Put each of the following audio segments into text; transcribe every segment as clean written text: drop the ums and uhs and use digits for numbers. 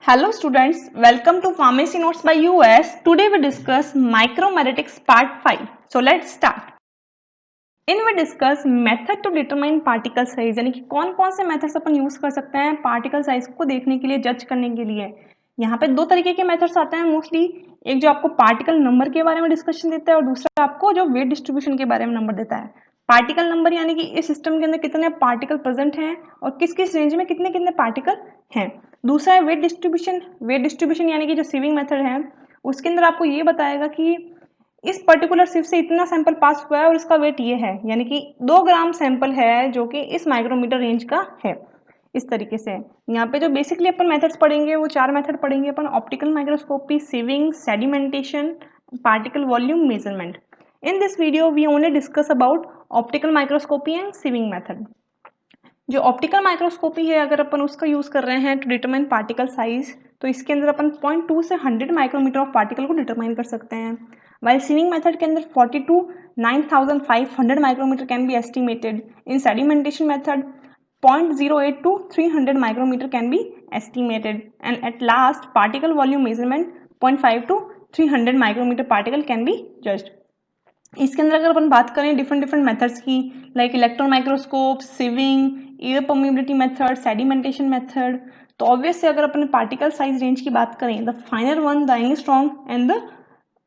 Hello students, welcome to Pharmacy Notes by US. Today we discuss micromeritics part 5. So let's start. In we discuss method to determine particle size, यानी कि कौन कौन से methods अपन use कर सकते हैं particle size को देखने के लिए, जज करने के लिए। यहाँ पे दो तरीके के मेथड्स आते हैं मोस्टली, एक जो आपको पार्टिकल नंबर के बारे में डिस्कशन देता है और दूसरा आपको जो वेट डिस्ट्रीब्यूशन के बारे में नंबर देता है। पार्टिकल नंबर यानी कि इस सिस्टम के अंदर कितने पार्टिकल प्रेजेंट हैं और किस किस रेंज में कितने कितने पार्टिकल हैं। दूसरा है वेट डिस्ट्रीब्यूशन। वेट डिस्ट्रीब्यूशन यानी कि जो सीविंग मेथड है उसके अंदर आपको ये बताएगा कि इस पर्टिकुलर सिव से इतना सैंपल पास हुआ है और इसका वेट ये है, यानी कि 2 ग्राम सैंपल है जो कि इस माइक्रोमीटर रेंज का है। इस तरीके से यहाँ पे जो बेसिकली अपन मेथड्स पढ़ेंगे वो 4 मेथड पढ़ेंगे अपन: optical microscopy, sieving, sedimentation, particle volume measurement. In this video we only discuss about optical microscopy and sieving method. जो ऑप्टिकल माइक्रोस्कोपी है अगर अपन उसका यूज कर रहे हैं टू डिटरमाइन पार्टिकल साइज, तो इसके अंदर अपन 0.2 से 100 माइक्रोमीटर ऑफ पार्टिकल को डिटरमाइन कर सकते हैं। वाइल सीविंग मेथड के अंदर 40 to 9500 micrometre can be estimated. In sedimentation method 0.08 to 300 micrometre can be estimated. And at last particle volume measurement 0.5 to 300 micrometre particle can be judged. इसके अंदर अगर अपन बात करें डिफरेंट मेथड्स की, like electron microscope, sieving, air permeability method, sedimentation method, तो obviously अगर अपन पार्टिकल साइज रेंज की बात करें, the finer one, the angstrom and the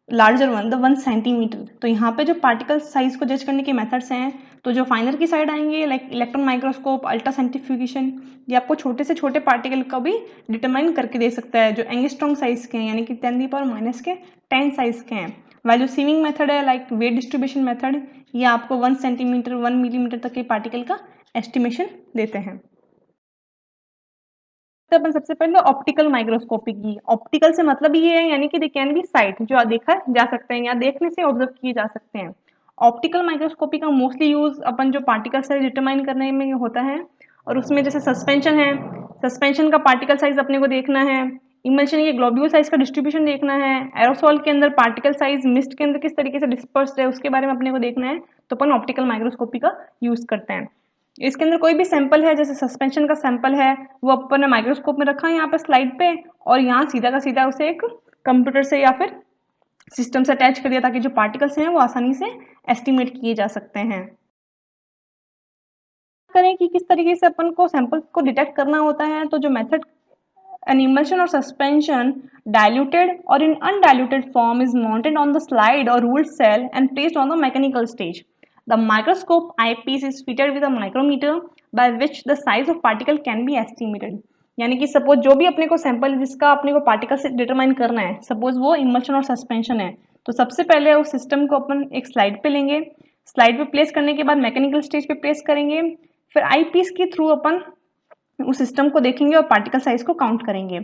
larger one, the 1 centimetre, तो यहाँ पे जो पार्टिकल साइज को जज करने के मेथड्स हैं, तो जो फाइनर की साइड आएंगे like electron microscope, ultra centrifugation, ये आपको छोटे से छोटे पार्टिकल का भी डिटरमाइन करके दे सकता है जो एंगस्ट्रॉम साइज के हैं, यानी कि 10⁻⁻10 साइज के हैं। वैल्यू सीविंग मेथड है लाइक वेट डिस्ट्रीब्यूशन मेथड, ये आपको 1 सेंटीमीटर 1 मिलीमीटर तक के पार्टिकल का एस्टिमेशन देते हैं। तो अपन सबसे पहले ऑप्टिकल माइक्रोस्कोपी की, ऑप्टिकल से मतलब ये है यानी कि दे कैन बी साइट, जो देखा जा सकते हैं या देखने से ऑब्जर्व किए जा सकते हैं। ऑप्टिकल माइक्रोस्कोपी का मोस्टली यूज अपन जो पार्टिकल साइज डिटरमाइन करने में होता है, और उसमें जैसे सस्पेंशन है, सस्पेंशन का पार्टिकल साइज अपने को देखना है, इमल्शन के ग्लोब्यूल साइज का डिस्ट्रीब्यूशन देखना है, एरोसोल के अंदर पार्टिकल साइज मिस्ट के अंदर किस तरीके से डिस्पर्स्ड है उसके बारे में अपने को देखना है, तो अपन ऑप्टिकल माइक्रोस्कोपी का यूज करते हैं। इसके अंदर कोई भी सैंपल है, जैसे सस्पेंशन का सैंपल है, वो अपन ने माइक्रोस्कोप में रखा है यहाँ पे स्लाइड पे, और यहाँ सीधा का सीधा उसे एक कंप्यूटर से या फिर सिस्टम से अटैच कर दिया ताकि जो पार्टिकल्स हैं वो आसानी से एस्टिमेट किए जा सकते हैं। करें कि किस तरीके से अपन को सैंपल को डिटेक्ट करना होता है, तो जो method an emulsion or suspension diluted or in undiluted form is mounted on the slide or ruled cell and placed on the mechanical stage. The microscope eyepiece is fitted with a micrometer by which the size of particle can be estimated. यानी कि suppose जो भी अपने को sample जिसका अपने को particle से डिटरमाइन करना है, सपोज वो इमल्शन और सस्पेंशन है, तो सबसे पहले उस सिस्टम को अपन एक स्लाइड पे लेंगे, स्लाइड पे प्लेस करने के बाद मैकेनिकल स्टेज पे प्लेस करेंगे, फिर आई पीस के थ्रू अपन उस सिस्टम को देखेंगे और पार्टिकल साइज को काउंट करेंगे।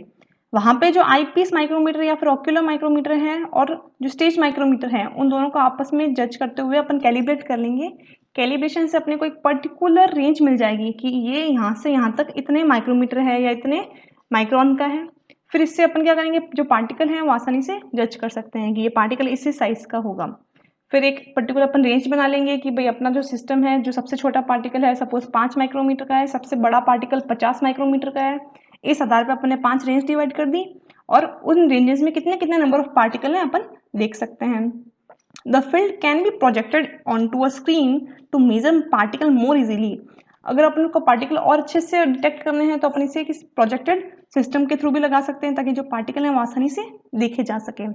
वहां पे जो आईपीस माइक्रोमीटर या फिर ऑक्यूलर माइक्रोमीटर है और जो स्टेज माइक्रोमीटर है, उन दोनों को आपस में जज करते हुए अपन कैलिब्रेट कर लेंगे। कैलिब्रेशन से अपने को एक पर्टिकुलर रेंज मिल जाएगी कि ये यहाँ से यहाँ तक इतने माइक्रोमीटर है या इतने माइक्रोन का है। फिर इससे अपन क्या करेंगे, जो पार्टिकल है वो आसानी से जज कर सकते हैं कि ये पार्टिकल इसी साइज का होगा। फिर एक पर्टिकुलर अपन रेंज बना लेंगे कि भाई अपना जो सिस्टम है, जो सबसे छोटा पार्टिकल है सपोज 5 माइक्रोमीटर का है, सबसे बड़ा पार्टिकल 50 माइक्रोमीटर का है। इस आधार पर अपन ने 5 रेंज डिवाइड कर दी और उन रेंजेस में कितने कितने नंबर ऑफ पार्टिकल हैं अपन देख सकते हैं। The field can be projected on to a screen to measure particle more easily. अगर अपन को पार्टिकल और अच्छे से डिटेक्ट करने हैं तो अपन इसे किस प्रोजेक्टेड सिस्टम के थ्रू भी लगा सकते हैं ताकि जो पार्टिकल हैं वो आसानी से देखे जा सके।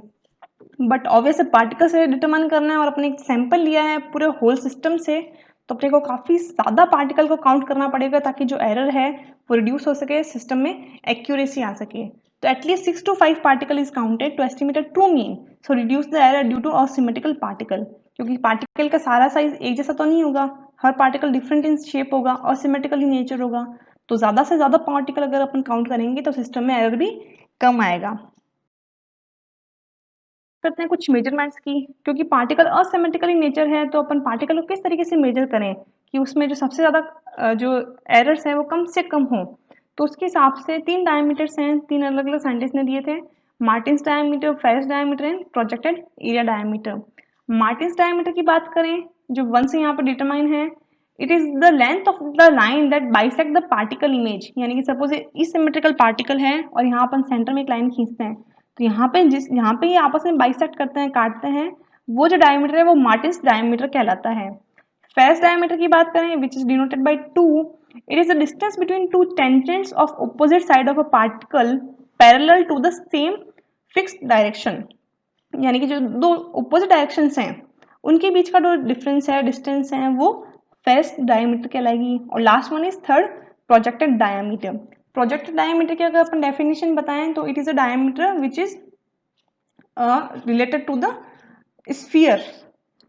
बट ऑब्वियस पार्टिकल से डिटरमाइन करना है और अपने एक सैंपल लिया है पूरे होल सिस्टम से, तो अपने को काफ़ी ज़्यादा पार्टिकल को काउंट करना पड़ेगा ताकि जो एरर है वो रिड्यूस हो सके, सिस्टम में एक्यूरेसी आ सके। तो at least 6 to 5 particle is counted to estimate a true mean, so reduce the error due to asymmetrical particle. क्योंकि पार्टिकल का सारा साइज एक जैसा तो नहीं होगा, हर पार्टिकल डिफरेंट इन शेप होगा, असिमेट्रिकल इन नेचर होगा, तो ज़्यादा से ज़्यादा पार्टिकल अगर अपन काउंट करेंगे तो सिस्टम में एरर भी कम आएगा। करते हैं कुछ मेजरमेंट्स की, क्योंकि पार्टिकल असिमेट्रिकल इन नेचर है तो अपन पार्टिकल को किस तरीके से मेजर करें कि उसमें जो सबसे ज़्यादा जो एरर्स हैं वो कम से कम हो। तो उसके हिसाब से 3 डायमीटर्स हैं, 3 अलग अलग साइंटिस्ट ने दिए थे: Martin's diameter, Feret's diameter and projected area diameter. Martin's diameter की बात करें जो 1 से यहाँ पर डिटरमाइन है, it is the length of the line that bisect the particle image, यानी कि सपोज ये सिमेट्रिकल पार्टिकल है और यहाँ अपन सेंटर में एक लाइन खींचते हैं, तो यहाँ पे ये आपस में बाइसेक्ट करते हैं, काटते हैं, वो जो डायमीटर है वो मार्टिन्स डायमीटर कहलाता है। फेस डायमीटर की बात करें which is denoted by 2, it is the distance between two tangents of opposite side of a particle parallel to the same fixed direction, यानी कि जो दो ऑपोजिट डायरेक्शंस हैं उनके बीच का जो डिफरेंस है, डिस्टेंस है, वो फेस डायमीटर कहलाएगी। और last one is third, projected diameter. Projected diameter की अगर अपन डेफिनेशन बताएं तो it is a diameter which is related to the sphere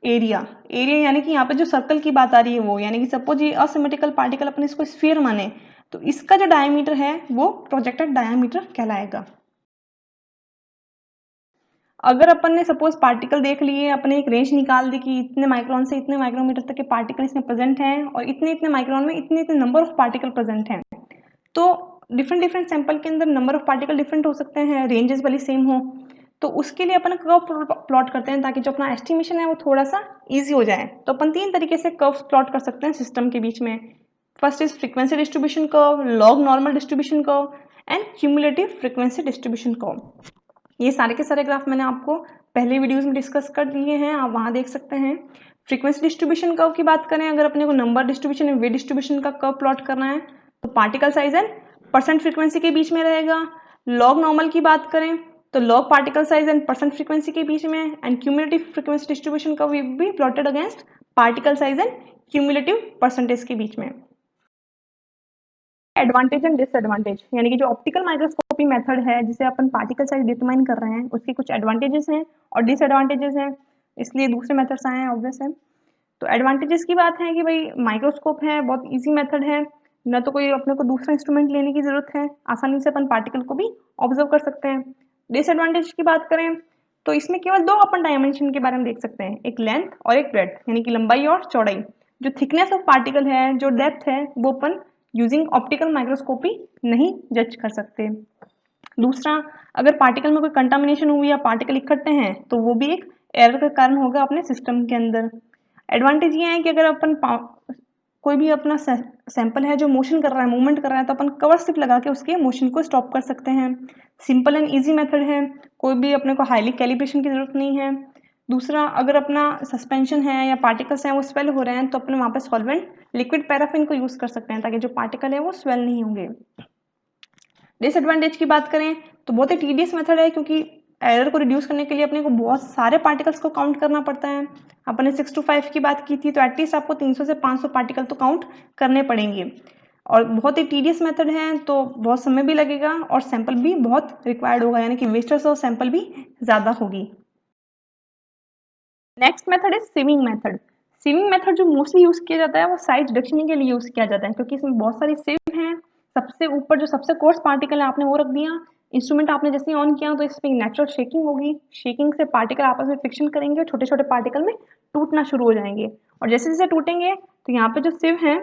area. Area यानी कि यहाँ पे जो सर्कल की बात आ रही है वो, यानी कि सपोज ये असिमेट्रिकल पार्टिकल अपन इसको स्फीयर माने तो इसका जो डायमीटर है वो प्रोजेक्टेड डायमीटर कहलाएगा। अगर अपन ने सपोज पार्टिकल देख लिए, अपने एक रेंज निकाल दी कि इतने माइक्रोन से इतने माइक्रोमीटर तक के पार्टिकल इसमें प्रेजेंट हैं और इतने इतने माइक्रोन में इतने इतने नंबर ऑफ पार्टिकल प्रेजेंट हैं, तो डिफरेंट डिफरेंट सैंपल के अंदर नंबर ऑफ पार्टिकल डिफरेंट हो सकते हैं, रेंजेस भले सेम हो, तो उसके लिए अपन कर्व प्लॉट करते हैं ताकि जो अपना एस्टिमेशन है वो थोड़ा सा ईजी हो जाए। तो अपन 3 तरीके से कर्व प्लॉट कर सकते हैं सिस्टम के बीच में। First is frequency distribution curve, log normal distribution curve and cumulative frequency distribution curve. ये सारे के सारे ग्राफ मैंने आपको पहले वीडियोस में डिस्कस कर दिए हैं, आप वहाँ देख सकते हैं। फ्रीक्वेंसी डिस्ट्रीब्यूशन कर्व की बात करें, अगर अपने को नंबर डिस्ट्रीब्यूशन या वेट डिस्ट्रीब्यूशन का कर्व प्लॉट करना है तो particle size and percent frequency के बीच में रहेगा। लॉग नॉर्मल की बात करें तो log particle size and percent frequency के बीच में, and cumulative frequency distribution curve will be plotted against particle size and cumulative percentage के बीच में। एडवांटेज एंड डिसएडवांटेज, यानी कि जो ऑप्टिकल माइक्रोस्कोपी मेथड है जिसे अपन पार्टिकल साइज डिटरमाइन कर रहे हैं उसके कुछ एडवांटेजेस हैं और डिसएडवांटेजेस हैं, इसलिए दूसरे मेथड्स आए हैं, ऑब्वियस है। तो एडवांटेजेस की बात है कि भाई माइक्रोस्कोप है, बहुत इजी मेथड है, न तो कोई अपने को दूसरा इंस्ट्रूमेंट लेने की जरूरत है, आसानी से अपन पार्टिकल को भी ऑब्जर्व कर सकते हैं। डिसएडवांटेज की बात करें तो इसमें केवल 2 अपन डायमेंशन के बारे में देख सकते हैं, एक लेंथ और एक ब्रेड्थ, यानी कि लंबाई और चौड़ाई। जो थिकनेस ऑफ पार्टिकल है, जो डेप्थ है, वो अपन यूजिंग ऑप्टिकल माइक्रोस्कोपी नहीं जज कर सकते। दूसरा, अगर पार्टिकल में कोई कंटामिनेशन हुई या पार्टिकल इकट्ठे हैं तो वो भी एक एरर का कारण होगा अपने सिस्टम के अंदर। एडवांटेज ये है कि अगर अपन कोई भी अपना सैंपल है जो मोशन कर रहा है, मूवमेंट कर रहा है, तो अपन कवर स्लिप लगा के उसके मोशन को स्टॉप कर सकते हैं। सिंपल एंड इजी मेथड है, कोई भी अपने को हाईली कैलिब्रेशन की जरूरत नहीं है। दूसरा, अगर अपना सस्पेंशन है या पार्टिकल्स हैं वो स्वेल हो रहे हैं तो अपने वहाँ पे सॉल्वेंट लिक्विड पैराफिन को यूज कर सकते हैं ताकि जो पार्टिकल है वो स्वेल नहीं होंगे। डिसएडवांटेज की बात करें तो बहुत ही टीडियस मेथड है, क्योंकि एरर को रिड्यूस करने के लिए अपने को बहुत सारे पार्टिकल्स को काउंट करना पड़ता है। अपने 6 to 5 की बात की थी तो एटलीस्ट आपको 300 से 500 पार्टिकल तो काउंट करने पड़ेंगे, और बहुत ही टीडियस मेथड है, तो बहुत समय भी लगेगा और सैंपल भी बहुत रिक्वायर्ड होगा, यानी कि वेस्टेज ऑफ सैंपल भी ज़्यादा होगी। Next method is swimming method. Swimming method जो मोस्टली यूज किया जाता है वो साइज डिडक्शन के लिए यूज किया जाता है, क्योंकि इसमें बहुत सारे सिव हैं। सबसे ऊपर जो सबसे कोर्स पार्टिकल है आपने वो रख दिया, इंस्ट्रूमेंट आपने जैसे ऑन किया तो इसमें नेचुरल शेकिंग होगी, शेकिंग से पार्टिकल आपस में फ्रिक्शन करेंगे, छोटे छोटे पार्टिकल में टूटना शुरू हो जाएंगे, और जैसे जैसे टूटेंगे तो यहाँ पे जो सिव है,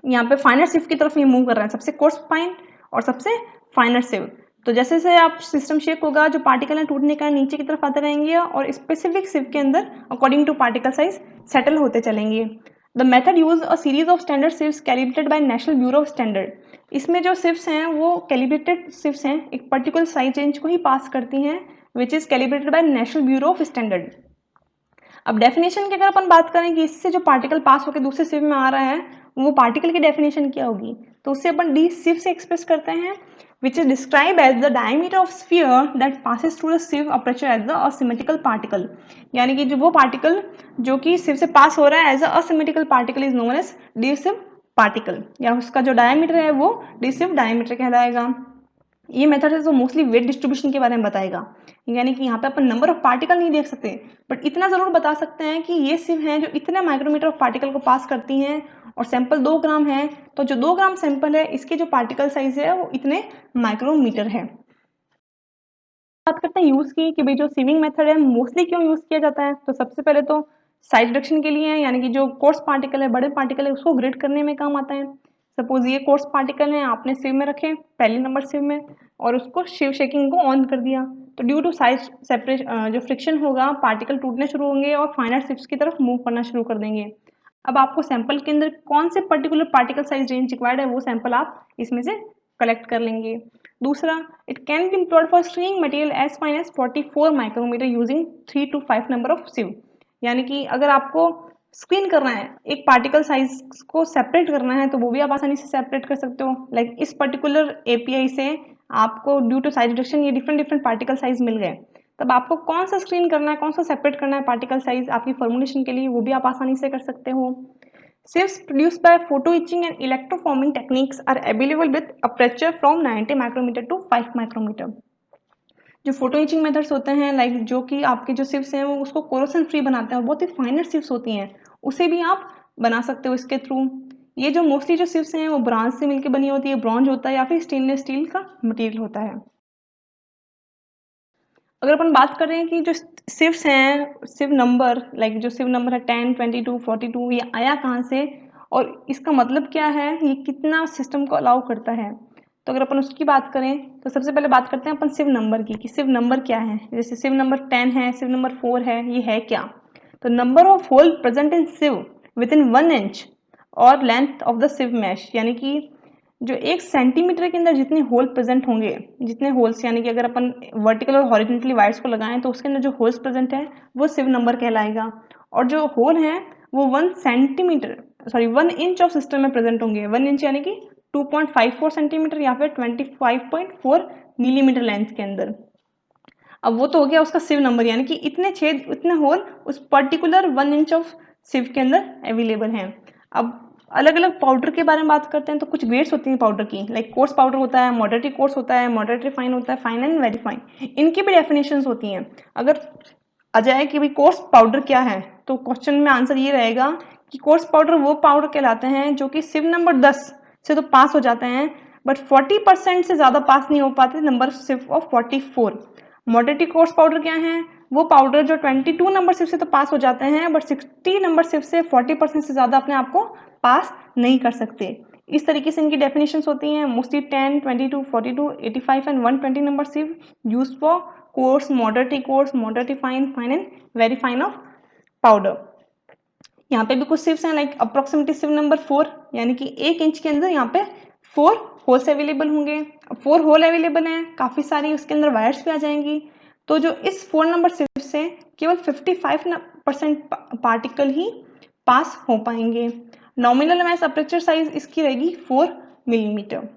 यहाँ पे फाइनर सिव की तरफ ये मूव कर रहा है, सबसे कोर्स फाइन और सबसे फाइनर सिव। तो जैसे जैसे आप सिस्टम शेक होगा, जो पार्टिकल है टूटने का नीचे की तरफ आते रहेंगे और स्पेसिफिक सिव के अंदर according to particle size settle होते चलेंगे। The method use a series of standard sieves calibrated by national bureau of standard. इसमें जो सिव्स हैं वो कैलिब्रेटेड सिव्स हैं, एक पर्टिकुलर साइज रेंज को ही पास करती हैं, which is calibrated by national bureau of standard. अब डेफिनेशन की अगर अपन बात करें कि इससे जो पार्टिकल पास होकर दूसरे सिव में आ रहा है वो पार्टिकल की डेफिनेशन क्या होगी, तो उससे अपन डी सिव से एक्सप्रेस करते हैं, which is described as the diameter of sphere that passes through the sieve aperture as the asymmetrical particle। यानी कि जो वो पार्टिकल जो कि सिव से पास हो रहा है as a asymmetrical particle is known as the sieve particle, या उसका जो डायमीटर है वो डी सिव डायमीटर कहलाएगा। ये मेथड है जो मोस्टली वेट डिस्ट्रीब्यूशन के बारे में बताएगा, यानी कि यहाँ पे अपन नंबर ऑफ पार्टिकल नहीं देख सकते, बट इतना जरूर बता सकते हैं कि ये सिव हैं जो इतने माइक्रोमीटर ऑफ पार्टिकल को पास करती हैं, और सैंपल 2 ग्राम है, तो जो 2 ग्राम सैंपल है इसके जो पार्टिकल साइज है वो इतने माइक्रोमीटर है। बात करते हैं यूज की कि भाई जो सिविंग मेथड है मोस्टली क्यों यूज किया जाता है, तो सबसे पहले तो साइज रिडक्शन के लिए है, यानी कि जो कोर्स पार्टिकल है, बड़े पार्टिकल है, उसको ग्रेड करने में काम आता है। सपोज ये कोर्स पार्टिकल है, आपने सिव में रखे पहले नंबर सिव में और उसको शिव शेकिंग को ऑन कर दिया, तो ड्यू टू साइज सेपरेशन जो फ्रिक्शन होगा पार्टिकल टूटने शुरू होंगे और फाइनल सिव्स की तरफ मूव करना शुरू कर देंगे। अब आपको सैंपल के अंदर कौन से particular particle size range required है वो सैंपल आप इसमें से कलेक्ट कर लेंगे। दूसरा, it can be employed for screening material as fine as 44 micrometre using 3 to 5 number of sieve. यानी कि अगर आपको स्क्रीन करना है, एक पार्टिकल साइज को सेपरेट करना है, तो वो भी आप आसानी से सेपरेट कर सकते हो। लाइक इस पर्टिकुलर एपीआई से आपको ड्यू टू साइज रिडक्शन ये डिफरेंट डिफरेंट पार्टिकल साइज मिल गए, तब आपको कौन सा स्क्रीन करना है, कौन सा सेपरेट करना है पार्टिकल साइज आपकी फॉर्मुलेशन के लिए, वो भी आप आसानी से कर सकते हो। Sieves produced by photo etching and electroforming techniques are available with aperture from 90 micrometer to 5 micrometer। जो फोटो इचिंग मेथड्स होते हैं, लाइक जो कि आपके जो सिव्स हैं वो उसको कोरोसन फ्री बनाते हैं, बहुत ही फाइनर सिव्स होती हैं, उसे भी आप बना सकते हो इसके थ्रू। ये जो मोस्टली जो सिव्स हैं वो ब्रॉन्ज से मिलकर बनी होती है, ब्रॉन्ज होता है या फिर स्टेनलेस स्टील का मटेरियल होता है। अगर अपन बात कर रहे हैं कि जो सिव्स हैं, सिव नंबर, लाइक जो सिव नंबर है 10, 22, 42, ये आया कहाँ से और इसका मतलब क्या है, ये कितना सिस्टम को अलाउ करता है। तो अगर अपन उसकी बात करें तो सबसे पहले बात करते हैं अपन सिव नंबर की, कि सिव नंबर क्या है। जैसे सिव नंबर 10 है, सिव नंबर 4 है, ये है क्या। तो number of hole present in sieve within 1 inch और length of the sieve mesh, यानी कि जो 1 सेंटीमीटर के अंदर जितने होल प्रेजेंट होंगे, जितने होल्स, यानी कि अगर अपन वर्टिकल और हॉरिजॉन्टली वायर्स को लगाएं तो उसके अंदर जो होल्स प्रेजेंट है वो सिव नंबर कहलाएगा। और जो होल है वो 1 इंच ऑफ सिस्टम में प्रेजेंट होंगे। 1 इंच यानी कि 2.54 सेंटीमीटर या फिर 25.4 मिलीमीटर लेंथ के अंदर। अब वो तो हो गया उसका सिव नंबर, यानी कि इतने छेद, इतने होल उस पर्टिकुलर 1 इंच ऑफ सिव के अंदर अवेलेबल हैं। अब अलग अलग पाउडर के बारे में बात करते हैं तो कुछ ग्रेड्स होती हैं पाउडर की, लाइक कोर्स पाउडर होता है, मॉडरेटली कोर्स होता है, मॉडरेटली फाइन होता है, फाइन एंड वेरी फाइन, इनकी भी डेफिनेशंस होती हैं। अगर आ जाए कि भाई कोर्स पाउडर क्या है, तो क्वेश्चन में आंसर ये रहेगा कि कोर्स पाउडर वो पाउडर कहलाते हैं जो कि सिव नंबर 10 से तो पास हो जाते हैं, बट 40% से ज़्यादा पास नहीं हो पाते number sieve of 44। Moderately coarse powder क्या है, वो पाउडर जो 22 नंबर सिव से तो पास हो जाते हैं, बट 60 नंबर सिव से 40% से ज़्यादा अपने आप को पास नहीं कर सकते। इस तरीके से इनकी डेफिनेशंस होती हैं। Mostly 10, 22, 42, 85 and 120 number sieve use for coarse, moderately fine, fine and very fine of powder. यहाँ पे भी कुछ सिव्स हैं, लाइक अप्रोक्सीमेटली सिव नंबर 4, यानी कि 1 इंच के अंदर यहाँ पे 4 होल्स अवेलेबल होंगे। 4 होल अवेलेबल हैं, काफ़ी सारी उसके अंदर वायर्स भी आ जाएंगी। तो जो इस 4 नंबर सिव से केवल 55% पार्टिकल ही पास हो पाएंगे। नॉमिनल मैस अपर्चर साइज इसकी रहेगी 4 मिलीमीटर।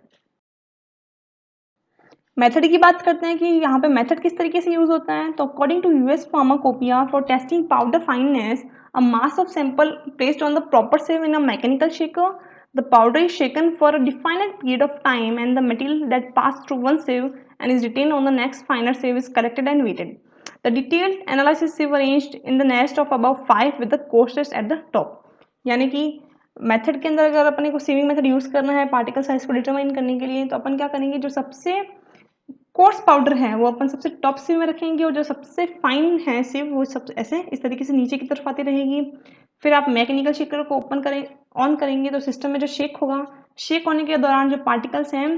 मेथड की बात करते हैं कि यहाँ पे मेथड किस तरीके से यूज होता है। तो according to US pharmacopoeia for testing powder fineness, a mass of sample placed on the proper sieve in a mechanical shaker, the powder is shaken for a defined period of time and the material that passed through one sieve and is retained on the next finer sieve is collected and weighted. The detailed analysis sieve arranged in the nest of about 5 with the coasters at the top। यानी कि method के अंदर अगर अपने को sieving method use करना है particle size को डिटरमाइन करने के लिए, तो अपन क्या करेंगे, जो सबसे कोर्स पाउडर है वो अपन सबसे टॉप सिव में रखेंगे और जो सबसे फाइन है सिव वो सब ऐसे इस तरीके से नीचे की तरफ आती रहेगी। फिर आप मैकेनिकल शेकर को ऑन करेंगे तो सिस्टम में जो शेक होगा, शेक होने के दौरान जो पार्टिकल्स हैं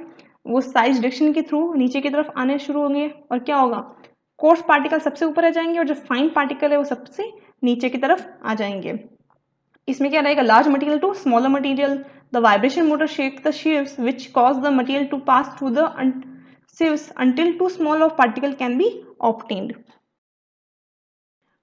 वो साइज रिडक्शन के थ्रू नीचे की तरफ आने शुरू होंगे और क्या होगा, कोर्स पार्टिकल सबसे ऊपर आ जाएंगे और जो फाइन पार्टिकल है वो सबसे नीचे की तरफ आ जाएंगे। इसमें क्या रहेगा, large material to smaller material, the vibration motor shake the sieves which cause the material to pass through the sieves until too small of particle can be obtained।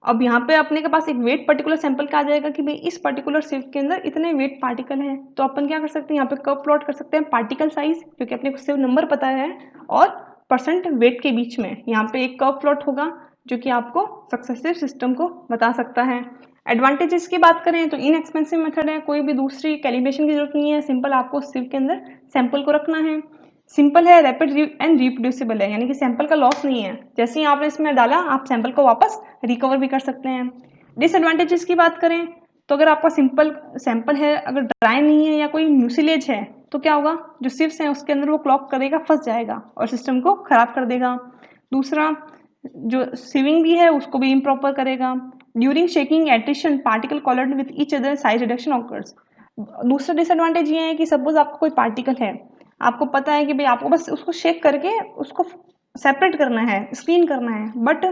अब यहाँ पे अपने के पास एक वेट पर्टिकुलर सैंपल का आ जाएगा कि भाई इस पर्टिकुलर सिव के अंदर इतने वेट पार्टिकल हैं, तो अपन क्या कर सकते हैं, यहाँ पे कर्व प्लॉट कर सकते हैं पार्टिकल साइज, क्योंकि अपने को सिव नंबर पता है, और परसेंट वेट के बीच में यहाँ पे एक कर्व प्लॉट होगा जो कि आपको सक्सेसिव सिस्टम को बता सकता है। एडवांटेजेस की बात करें तो इनएक्सपेंसिव मेथड है, कोई भी दूसरी कैलिब्रेशन की जरूरत नहीं है, सिंपल आपको सिव के अंदर सैंपल को रखना है। सिंपल है, रैपिड एंड रिप्रोड्यूसिबल है, यानी कि सैंपल का लॉस नहीं है, जैसे ही आपने इसमें डाला आप सैंपल को वापस रिकवर भी कर सकते हैं। डिसएडवांटेजेस की बात करें तो अगर आपका सिंपल सैंपल है, अगर ड्राई नहीं है या कोई म्यूसिलेज है तो क्या होगा, जो सिव्स हैं उसके अंदर वो क्लॉग करेगा, फंस जाएगा और सिस्टम को खराब कर देगा। दूसरा, जो सीविंग भी है उसको भी इम्प्रॉपर करेगा। During shaking attrition particle collared with each other size reduction occurs. दूसरा डिसएडवांटेज ये है कि सपोज आपका कोई पार्टिकल है, आपको पता है कि भाई आपको बस उसको शेक करके उसको सेपरेट करना है, स्क्रीन करना है, बट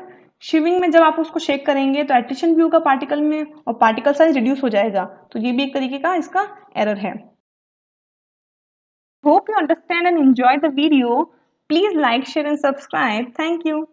शिविंग में जब आप उसको शेक करेंगे तो एट्रिशन भी होगा पार्टिकल में और पार्टिकल साइज रिड्यूस हो जाएगा, तो ये भी एक तरीके का इसका एरर है। Hope you understand and enjoy the video. Please like, share and subscribe. Thank you.